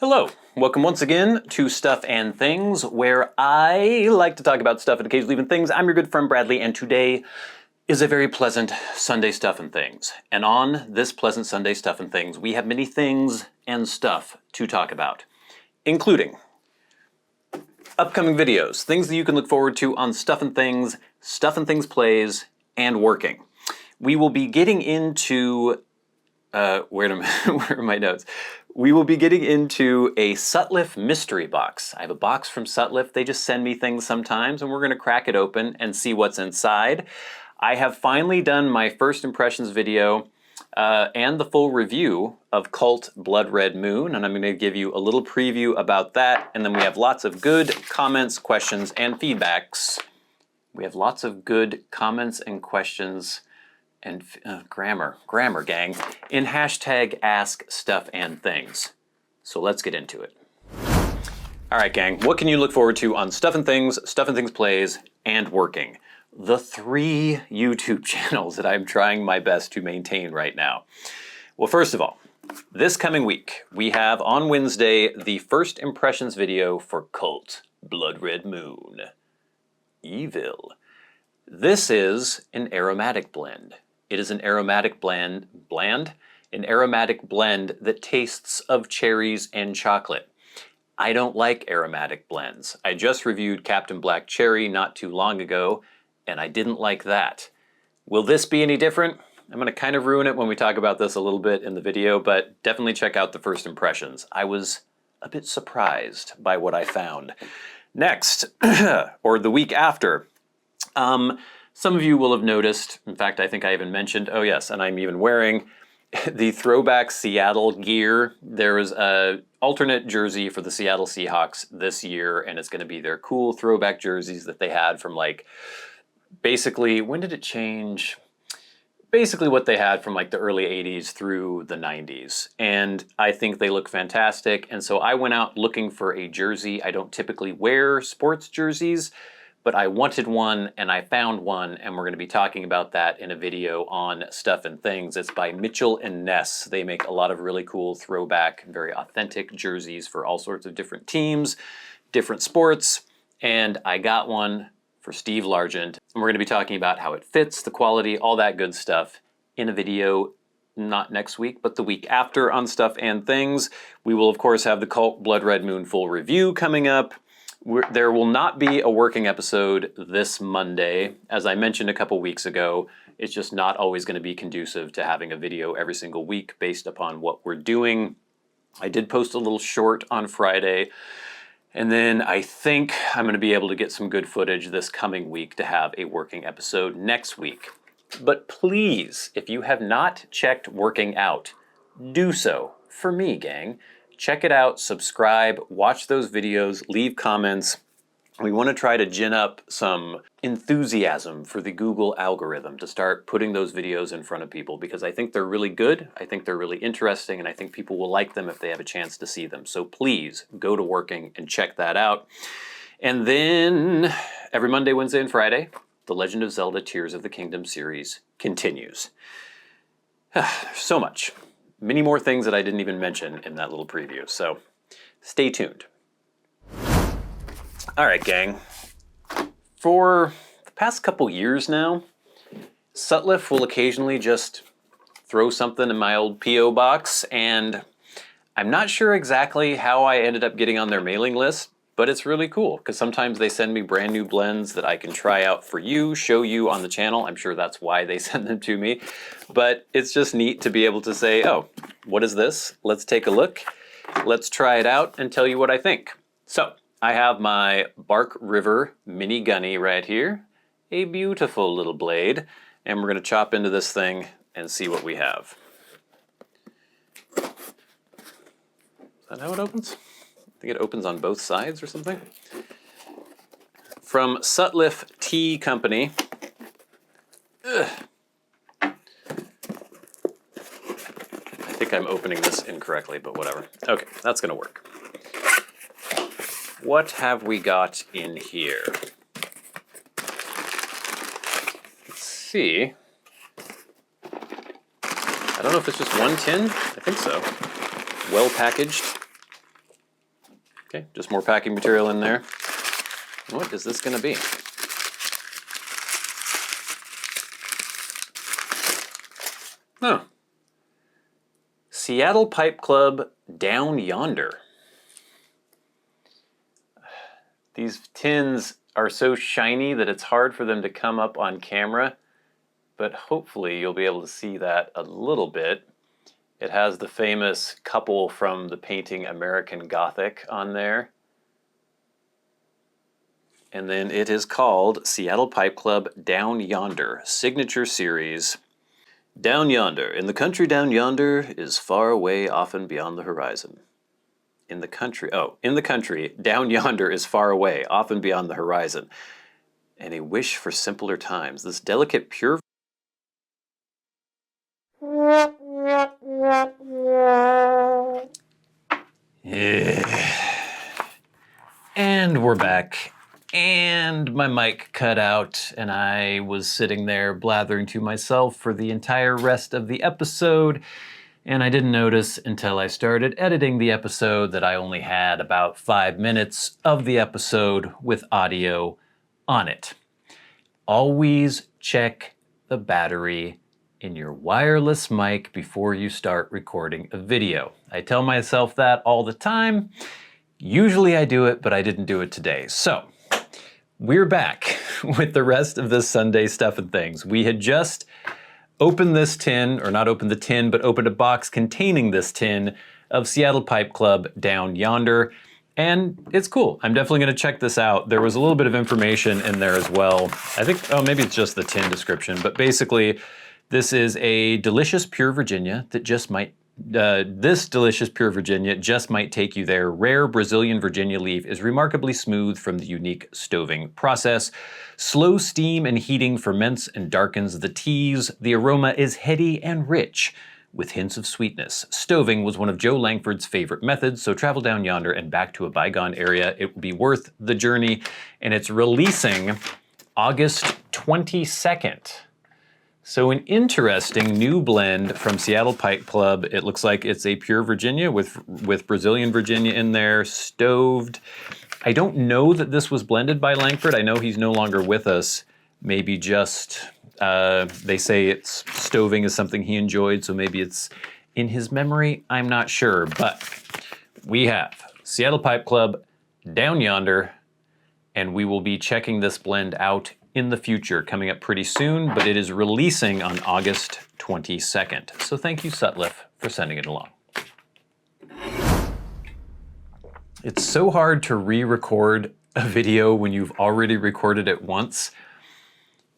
Hello, welcome once again to Stuff and Things, where I like to talk about stuff and occasionally even things. I'm your good friend Bradley, and today is a very pleasant Sunday Stuff and Things. And on this pleasant Sunday Stuff and Things, we have many things and stuff to talk about, including upcoming videos, things that you can look forward to on Stuff and Things Plays, and working. We will be getting into, where are my notes? We will be getting into a Sutliff mystery box. I have a box from Sutliff. They just send me things sometimes, and we're going to crack it open and see what's inside. I have finally done my first impressions video and the full review of Cult Blood Red Moon, and I'm going to give you a little preview about that, and then we have lots of good comments, questions, and feedbacks. We have lots of good comments and questions and grammar gang, in hashtag askstuffandthings. So let's get into it. All right, gang, what can you look forward to on Stuff and Things Plays, and working? The 3 YouTube channels that I'm trying my best to maintain right now. Well, first of all, this coming week, we have on Wednesday the first impressions video for Cult Blood Red Moon. Evil. This is an aromatic blend. It is an aromatic blend that tastes of cherries and chocolate. I don't like aromatic blends. I just reviewed Captain Black Cherry not too long ago, and I didn't like that. Will this be any different? I'm going to kind of ruin it when we talk about this a little bit in the video, but definitely check out the first impressions. I was a bit surprised by what I found. Next, or the week after, some of you will have noticed, in fact, I think I even mentioned, oh yes, and I'm even wearing the throwback Seattle gear. There is an alternate jersey for the Seattle Seahawks this year, and it's going to be their cool throwback jerseys that they had from like, basically, when did it change? Basically what they had from like the early 80s through the 90s. And I think they look fantastic, and so I went out looking for a jersey. I don't typically wear sports jerseys, but I wanted one, and I found one, and we're going to be talking about that in a video on Stuff and Things. It's by Mitchell and Ness. They make a lot of really cool throwback, very authentic jerseys for all sorts of different teams, different sports, and I got one for Steve Largent. And we're going to be talking about how it fits, the quality, all that good stuff in a video not next week, but the week after on Stuff and Things. We will, of course, have the Cult Blood Red Moon full review coming up. There will not be a working episode this Monday. As I mentioned a couple weeks ago, it's just not always going to be conducive to having a video every single week based upon what we're doing. I did post a little short on Friday, and then I think I'm going to be able to get some good footage this coming week to have a working episode next week. But please, if you have not checked Working Out, do so for me, gang. Check it out, subscribe, watch those videos, leave comments. We want to try to gin up some enthusiasm for the Google algorithm to start putting those videos in front of people, because I think they're really good, I think they're really interesting, and I think people will like them if they have a chance to see them. So please go to Working and check that out. And then every Monday, Wednesday, and Friday, the Legend of Zelda Tears of the Kingdom series continues. So much. Many more things that I didn't even mention in that little preview, so stay tuned. All right, gang. For the past couple years now, Sutliff will occasionally just throw something in my old P.O. box, and I'm not sure exactly how I ended up getting on their mailing list, but it's really cool, because sometimes they send me brand new blends that I can try out for you, show you on the channel. I'm sure that's why they send them to me. But it's just neat to be able to say, oh, what is this? Let's take a look. Let's try it out and tell you what I think. So I have my Bark River Mini Gunny right here, a beautiful little blade, and we're going to chop into this thing and see what we have. Is that how it opens? I think it opens on both sides or something. from Sutliff Tea Company. Ugh. I think I'm opening this incorrectly, but whatever. Okay, that's gonna work. What have we got in here? Let's see. I don't know if it's just one tin. I think so. Well packaged. Okay, just more packing material in there. What is this gonna be? Oh. Seattle Pipe Club Down Yonder. These tins are so shiny that it's hard for them to come up on camera, but hopefully you'll be able to see that a little bit. It has the famous couple from the painting American Gothic on there. And then it is called Seattle Pipe Club Down Yonder, Signature Series. Down yonder, in the country down yonder is far away, often beyond the horizon. In the country, down yonder is far away, often beyond the horizon. And a wish for simpler times. This delicate, pure... And we're back. And my mic cut out, and I was sitting there blathering to myself for the entire rest of the episode, and I didn't notice until I started editing the episode that I only had about 5 minutes of the episode with audio on it. Always check the battery in your wireless mic before you start recording a video. I tell myself that all the time. Usually I do it, but I didn't do it today. So, we're back with the rest of this Sunday Stuff and Things. We had just opened this tin, or not opened the tin, but opened a box containing this tin of Seattle Pipe Club Down Yonder, and it's cool. I'm definitely gonna check this out. There was a little bit of information in there as well. I think, oh, maybe it's just the tin description, but basically, this is a delicious pure Virginia that just might this delicious pure Virginia just might take you there. Rare Brazilian Virginia leaf is remarkably smooth from the unique stoving process. Slow steam and heating ferments and darkens the teas. The aroma is heady and rich, with hints of sweetness. Stoving was one of Joe Langford's favorite methods, so travel down yonder and back to a bygone area. It will be worth the journey, and it's releasing August 22nd. So an interesting new blend from Seattle Pipe Club. It looks like it's a pure Virginia with Brazilian Virginia in there, stoved. I don't know that this was blended by Langford. I know he's no longer with us. Maybe just, they say it's stoving is something he enjoyed, so maybe it's in his memory. I'm not sure, but we have Seattle Pipe Club Down Yonder, and we will be checking this blend out in the future, coming up pretty soon, but it is releasing on August 22nd. So thank you, Sutliff, for sending it along. It's so hard to re-record a video when you've already recorded it once.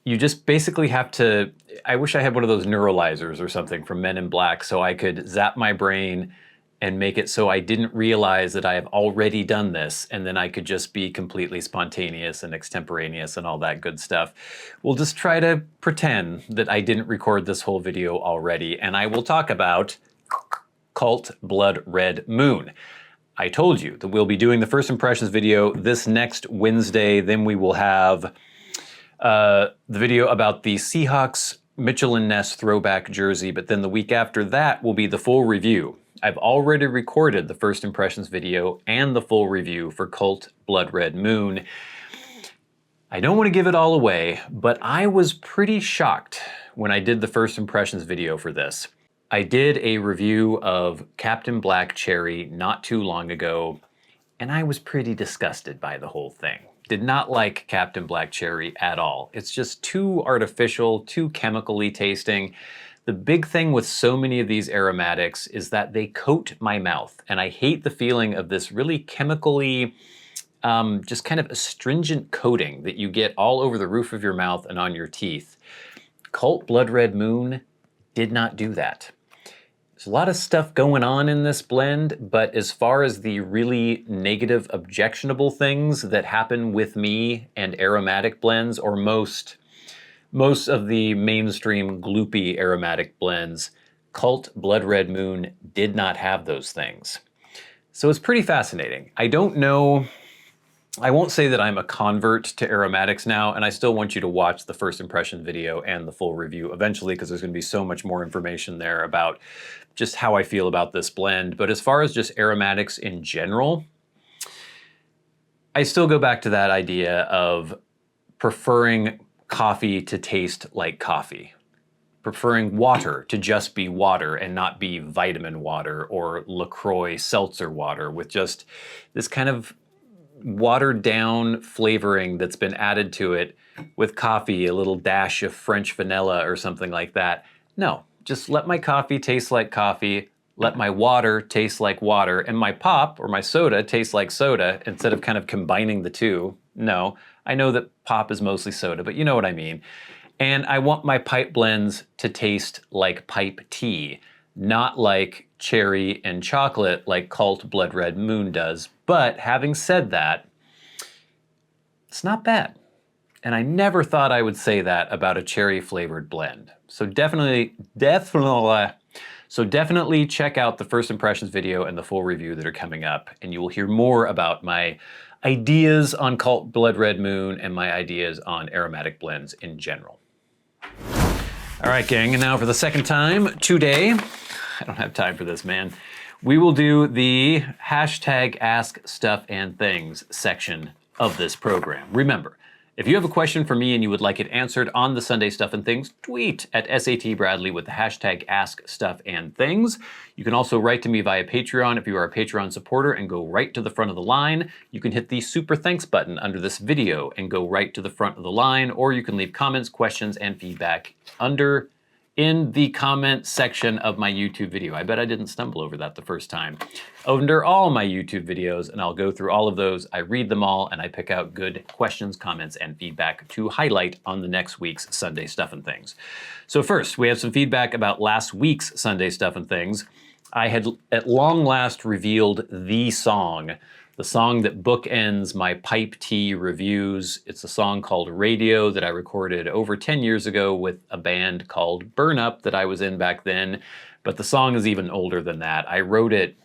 You just basically have to, I wish I had one of those neuralizers or something from Men in Black so I could zap my brain and make it so I didn't realize that I have already done this, and then I could just be completely spontaneous and extemporaneous and all that good stuff. We'll just try to pretend that I didn't record this whole video already, and I will talk about Cult Blood Red Moon. I told you that we'll be doing the first impressions video this next Wednesday, then we will have the video about the Seahawks Mitchell and Ness throwback jersey, but then the week after that will be the full review. I've already recorded the first impressions video and the full review for Cult Blood Red Moon. I don't want to give it all away, but I was pretty shocked when I did the first impressions video for this. I did a review of Captain Black Cherry not too long ago, and I was pretty disgusted by the whole thing. Did not like Captain Black Cherry at all. It's just too artificial, too chemically tasting. The big thing with so many of these aromatics is that they coat my mouth, and I hate the feeling of this really chemically, just kind of astringent coating that you get all over the roof of your mouth and on your teeth. Cult Blood Red Moon did not do that. There's a lot of stuff going on in this blend, but as far as the really negative, objectionable things that happen with me and aromatic blends, or most of the mainstream gloopy aromatic blends, Cult Blood Red Moon did not have those things. So it's pretty fascinating. I don't know, I won't say that I'm a convert to aromatics now, and I still want you to watch the first impression video and the full review eventually, because there's going to be so much more information there about just how I feel about this blend. But as far as just aromatics in general, I still go back to that idea of preferring coffee to taste like coffee. Preferring water to just be water and not be vitamin water or LaCroix seltzer water with just this kind of watered down flavoring that's been added to it with coffee, a little dash of French vanilla or something like that. No, just let my coffee taste like coffee, let my water taste like water, and my pop or my soda taste like soda instead of kind of combining the two. No, I know that pop is mostly soda, but you know what I mean. And I want my pipe blends to taste like pipe tea, not like cherry and chocolate like Cult Blood Red Moon does. But having said that, it's not bad. And I never thought I would say that about a cherry flavored blend. So definitely check out the first impressions video and the full review that are coming up, and you will hear more about my ideas on Cult Blood Red Moon and my ideas on aromatic blends in general. All right, gang, and now for the second time today, I don't have time for this, man. We will do the hashtag Ask Stuff and Things section of this program. Remember, if you have a question for me and you would like it answered on the Sunday Stuff and Things, tweet at SAT Bradley with the hashtag AskStuffandThings. You can also write to me via Patreon if you are a Patreon supporter and go right to the front of the line. You can hit the super thanks button under this video and go right to the front of the line, or you can leave comments, questions, and feedback in the comment section of my YouTube video. I bet I didn't stumble over that the first time. Under all my YouTube videos, and I'll go through all of those, I read them all, and I pick out good questions, comments, and feedback to highlight on the next week's Sunday Stuff and Things. So first, we have some feedback about last week's Sunday Stuff and Things. I had at long last revealed the song that bookends my pipe tea reviews. It's a song called Radio that I recorded over 10 years ago with a band called Burn Up that I was in back then, but the song is even older than that. I wrote it,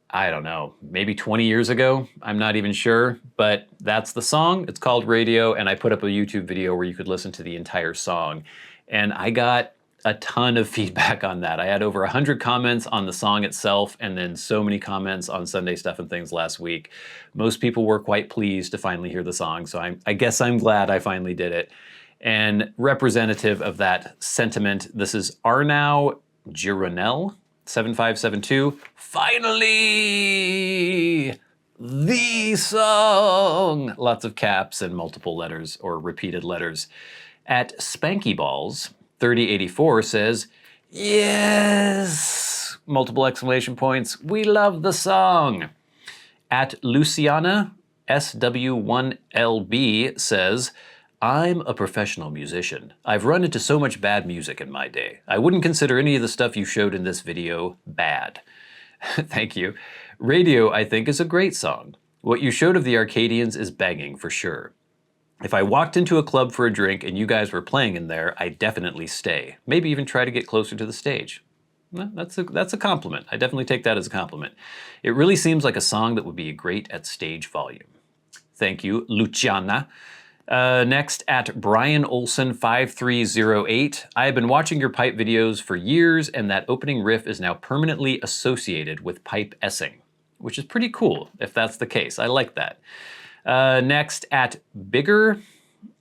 I don't know, maybe 20 years ago. I'm not even sure, but that's the song. It's called Radio, and I put up a YouTube video where you could listen to the entire song. And I got a ton of feedback on that. I had over 100 comments on the song itself, and then so many comments on Sunday Stuff and Things last week. Most people were quite pleased to finally hear the song, so I guess I'm glad I finally did it. And representative of that sentiment, this is Arnau Gironel, 7572. Finally! The song! Lots of caps and multiple letters or repeated letters. At Spanky Balls 3084 says, yes! Multiple exclamation points. We love the song. At Luciana SW1LB says, I'm a professional musician. I've run into so much bad music in my day. I wouldn't consider any of the stuff you showed in this video bad. Thank you. Radio, I think, is a great song. What you showed of the Arcadians is banging for sure. If I walked into a club for a drink and you guys were playing in there, I'd definitely stay. Maybe even try to get closer to the stage. Well, that's a compliment. I definitely take that as a compliment. It really seems like a song that would be great at stage volume. Thank you, Luciana. Next, at Brian Olson 5308. I have been watching your pipe videos for years, and that opening riff is now permanently associated with pipe essing, which is pretty cool if that's the case. I like that. Next, at Big Earn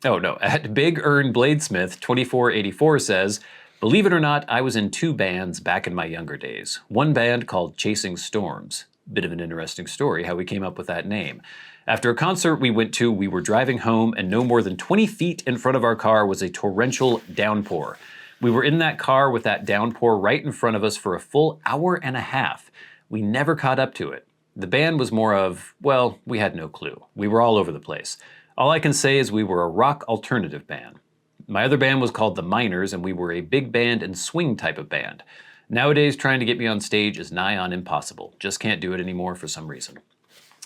Bladesmith 2484 says, believe it or not, I was in 2 bands back in my younger days. One band called Chasing Storms. Bit of an interesting story how we came up with that name. After a concert we went to, we were driving home, and no more than 20 feet in front of our car was a torrential downpour. We were in that car with that downpour right in front of us for a full hour and a half. We never caught up to it. The band was more of, well, we had no clue. We were all over the place. All I can say is we were a rock alternative band. My other band was called The Miners, and we were a big band and swing type of band. Nowadays, trying to get me on stage is nigh on impossible. Just can't do it anymore for some reason.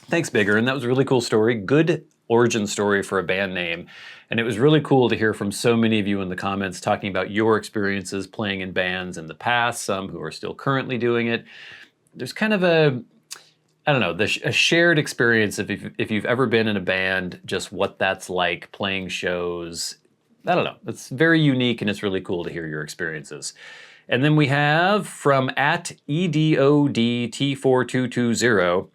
Thanks, Bigger, and that was a really cool story. Good origin story for a band name. And it was really cool to hear from so many of you in the comments talking about your experiences playing in bands in the past, some who are still currently doing it. There's kind of a, I don't know, a shared experience if you've ever been in a band, just what that's like playing shows. I don't know, it's very unique and it's really cool to hear your experiences. And then we have from @EDODT4220,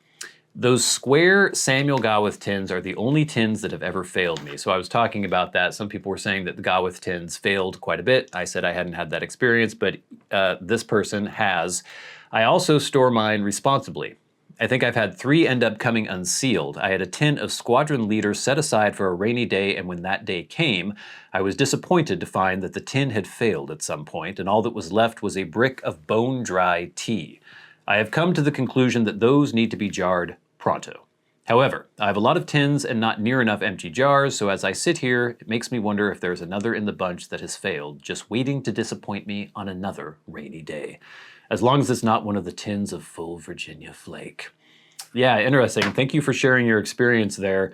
those square Samuel Gawith tins are the only tins that have ever failed me. So I was talking about that. Some people were saying that the Gawith tins failed quite a bit. I said I hadn't had that experience, but this person has. I also store mine responsibly. I think I've had 3 end up coming unsealed. I had a tin of squadron leader set aside for a rainy day, and when that day came, I was disappointed to find that the tin had failed at some point, and all that was left was a brick of bone-dry tea. I have come to the conclusion that those need to be jarred pronto. However, I have a lot of tins and not near enough empty jars, so as I sit here, it makes me wonder if there's another in the bunch that has failed, just waiting to disappoint me on another rainy day. As long as it's not one of the tins of full Virginia flake. Yeah, interesting. Thank you for sharing your experience there.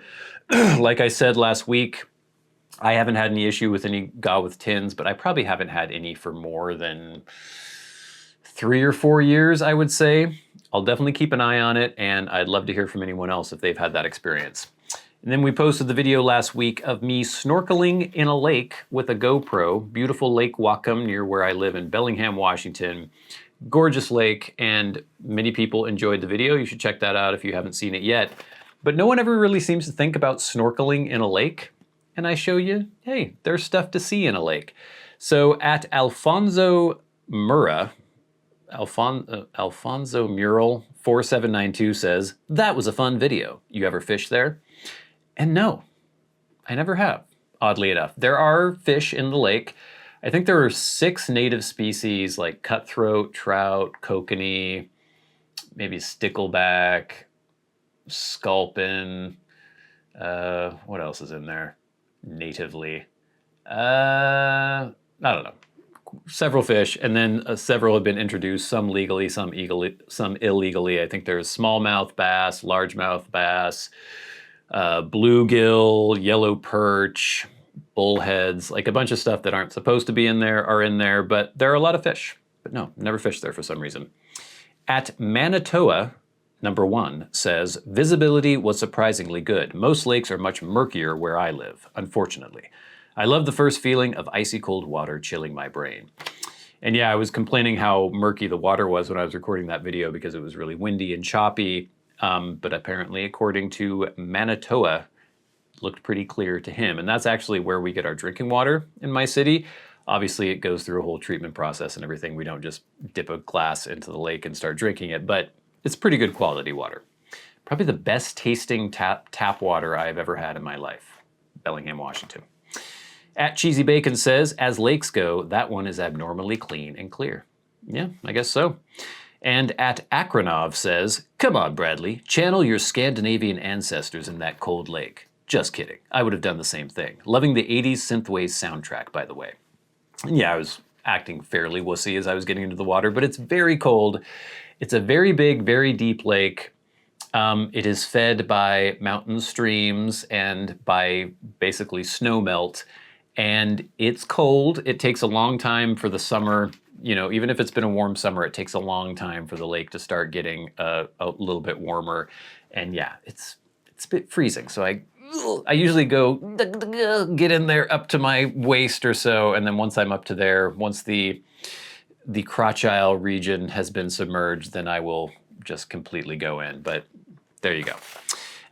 Like I said last week, I haven't had any issue with any Gawith tins, but I probably haven't had any for more than 3 or 4 years, I would say. I'll definitely keep an eye on it, and I'd love to hear from anyone else if they've had that experience. And then we posted the video last week of me snorkeling in a lake with a GoPro. Beautiful Lake Whatcom near where I live in Bellingham, Washington. Gorgeous lake, and many people enjoyed the video. You should check that out if you haven't seen it yet. But no one ever really seems to think about snorkeling in a lake. And I show you, hey, there's stuff to see in a lake. So @Alfonso Murra, Alfonso Mural 4792 says, that was a fun video. You ever fish there? And no, I never have, oddly enough. There are fish in the lake. I think there are 6 native species like cutthroat, trout, kokanee, maybe stickleback, sculpin. What else is in there natively? I don't know. Several fish, and then several have been introduced, some legally, some illegally. I think there's smallmouth bass, largemouth bass, bluegill, yellow perch, bullheads, like a bunch of stuff that aren't supposed to be in there are in there, but there are a lot of fish. But no, never fished there for some reason. @Manitoa #1 says, visibility was surprisingly good. Most lakes are much murkier where I live, unfortunately. I love the first feeling of icy cold water chilling my brain. And yeah, I was complaining how murky the water was when I was recording that video because it was really windy and choppy. But apparently, according to Manitoa, looked pretty clear to him. And that's actually where we get our drinking water in my city. Obviously, it goes through a whole treatment process and everything. We don't just dip a glass into the lake and start drinking it, but it's pretty good quality water. Probably the best tasting tap water I've ever had in my life. Bellingham, Washington. @CheesyBacon says, as lakes go, that one is abnormally clean and clear. Yeah, I guess so. And @Akronov says, come on, Bradley, channel your Scandinavian ancestors in that cold lake. Just kidding. I would have done the same thing. Loving the 80s synthwave soundtrack, by the way. And yeah, I was acting fairly wussy as I was getting into the water, but it's very cold. It's a very big, very deep lake. It is fed by mountain streams and by basically snow melt. And it's cold. It takes a long time for the summer. You know, even if it's been a warm summer, it takes a long time for the lake to start getting a little bit warmer. And yeah, it's a bit freezing. So I usually go get in there up to my waist or so. And then once I'm up to there, once the crotchile region has been submerged, then I will just completely go in. But there you go.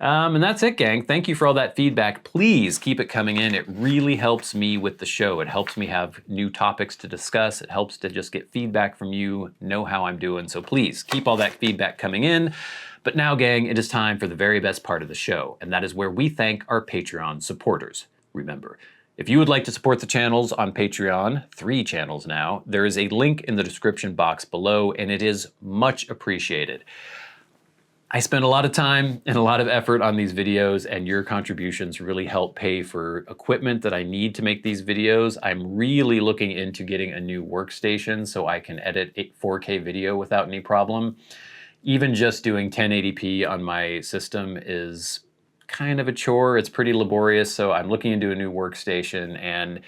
And that's it, gang. Thank you for all that feedback. Please keep it coming in. It really helps me with the show. It helps me have new topics to discuss. It helps to just get feedback from you, know how I'm doing. So please keep all that feedback coming in. But now, gang, it is time for the very best part of the show, and that is where we thank our Patreon supporters. Remember, if you would like to support the channels on Patreon, 3 channels now, there is a link in the description box below, and it is much appreciated. I spend a lot of time and a lot of effort on these videos, and your contributions really help pay for equipment that I need to make these videos. I'm really looking into getting a new workstation so I can edit 4K video without any problem. Even just doing 1080p on my system is kind of a chore. It's pretty laborious, so I'm looking into a new workstation, and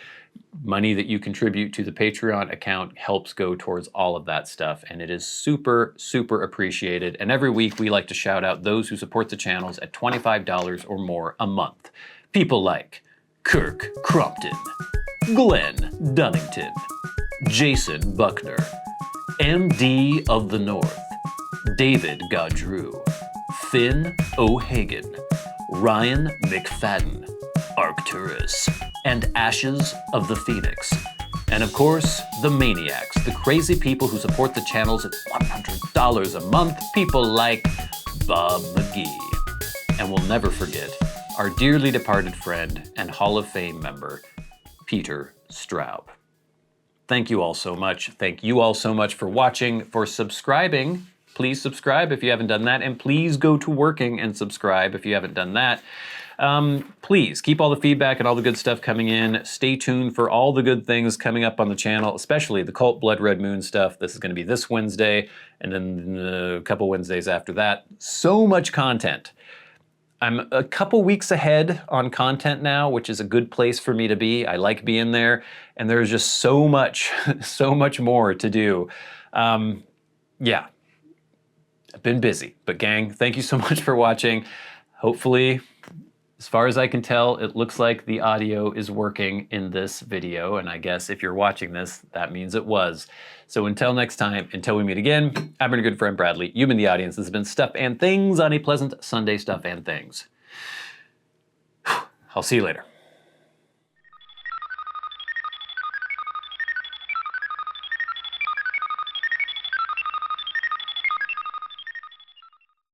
money that you contribute to the Patreon account helps go towards all of that stuff, and it is super, super appreciated. And every week we like to shout out those who support the channels at $25 or more a month. People like Kirk Crompton, Glenn Dunnington, Jason Buckner, MD of the North, David Gaudreau, Finn O'Hagan, Ryan McFadin, Arcturus, and Ashes of the Phoenix. And of course, the Maniacs, the crazy people who support the channels at $100 a month, people like Bob Magee. And we'll never forget our dearly departed friend and Hall of Fame member, Peter Straub. Thank you all so much. Thank you all so much for watching, for subscribing. Please subscribe if you haven't done that, and please go to working and subscribe if you haven't done that. Please keep all the feedback and all the good stuff coming in. Stay tuned for all the good things coming up on the channel, especially the Cult Blood Red Moon stuff. This is going to be this Wednesday, and then a couple Wednesdays after that. So much content. I'm a couple weeks ahead on content now, which is a good place for me to be. I like being there, and there's just so much, so much more to do. Yeah, I've been busy, but gang, thank you so much for watching. Hopefully, as far as I can tell, it looks like the audio is working in this video, and I guess if you're watching this, that means it was. So until next time, until we meet again, I've been your good friend Bradley. You've been the audience. This has been Stuff and Things on a pleasant Sunday, Stuff and Things. I'll see you later.